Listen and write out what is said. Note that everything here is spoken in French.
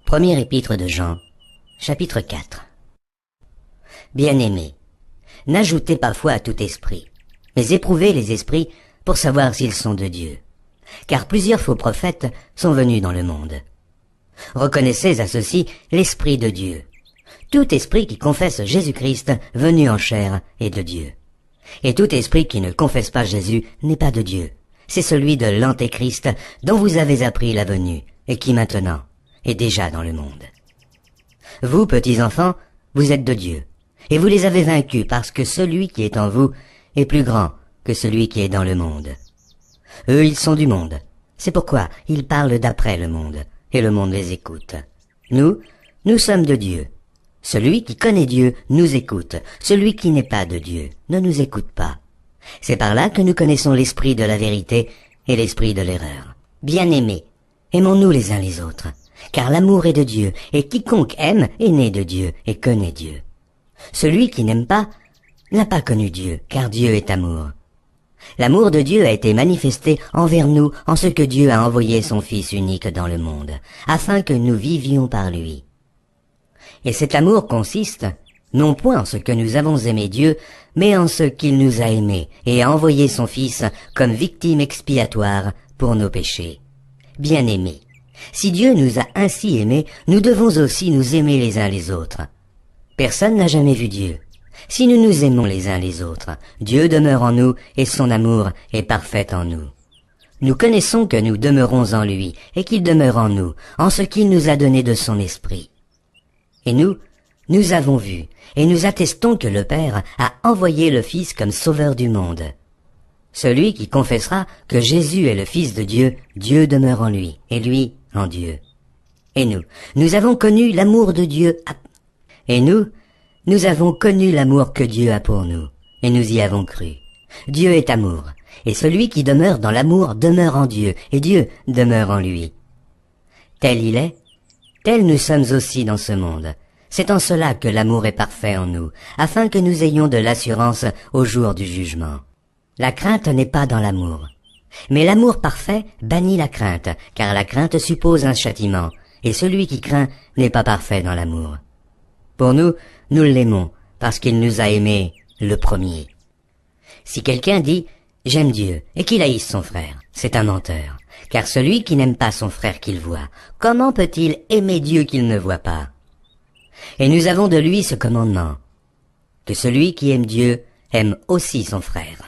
Premier épître de Jean, chapitre 4. Bien-aimés, n'ajoutez pas foi à tout esprit, mais éprouvez les esprits pour savoir s'ils sont de Dieu. Car plusieurs faux prophètes sont venus dans le monde. Reconnaissez à ceci l'Esprit de Dieu. Tout esprit qui confesse Jésus-Christ venu en chair est de Dieu. Et tout esprit qui ne confesse pas Jésus n'est pas de Dieu. C'est celui de l'Antéchrist dont vous avez appris la venue et qui maintenant est déjà dans le monde. Vous, petits enfants, vous êtes de Dieu, et vous les avez vaincus parce que celui qui est en vous est plus grand que celui qui est dans le monde. Eux, ils sont du monde. C'est pourquoi ils parlent d'après le monde, et le monde les écoute. Nous sommes de Dieu. Celui qui connaît Dieu nous écoute. Celui qui n'est pas de Dieu ne nous écoute pas. C'est par là que nous connaissons l'esprit de la vérité et l'esprit de l'erreur. Bien-aimés, aimons-nous les uns les autres, car l'amour est de Dieu, et quiconque aime est né de Dieu et connaît Dieu. Celui qui n'aime pas n'a pas connu Dieu, car Dieu est amour. L'amour de Dieu a été manifesté envers nous en ce que Dieu a envoyé son Fils unique dans le monde, afin que nous vivions par lui. Et cet amour consiste, non point en ce que nous avons aimé Dieu, mais en ce qu'il nous a aimés et a envoyé son Fils comme victime expiatoire pour nos péchés. Bien-aimés, si Dieu nous a ainsi aimés, nous devons aussi nous aimer les uns les autres. Personne n'a jamais vu Dieu. Si nous nous aimons les uns les autres, Dieu demeure en nous et son amour est parfait en nous. Nous connaissons que nous demeurons en lui et qu'il demeure en nous, en ce qu'il nous a donné de son esprit. Et nous avons vu et nous attestons que le Père a envoyé le Fils comme sauveur du monde. Celui qui confessera que Jésus est le Fils de Dieu, Dieu demeure en lui et lui en Dieu. Et nous avons connu l'amour de Dieu. Et nous avons connu l'amour que Dieu a pour nous, et nous y avons cru. Dieu est amour, et celui qui demeure dans l'amour demeure en Dieu, et Dieu demeure en lui. Tel il est, tel nous sommes aussi dans ce monde. C'est en cela que l'amour est parfait en nous, afin que nous ayons de l'assurance au jour du jugement. La crainte n'est pas dans l'amour. Mais l'amour parfait bannit la crainte, car la crainte suppose un châtiment, et celui qui craint n'est pas parfait dans l'amour. Pour nous l'aimons, parce qu'il nous a aimés le premier. Si quelqu'un dit « J'aime Dieu » et qu'il haïsse son frère, c'est un menteur. Car celui qui n'aime pas son frère qu'il voit, comment peut-il aimer Dieu qu'il ne voit pas? Et nous avons de lui ce commandement, que celui qui aime Dieu aime aussi son frère.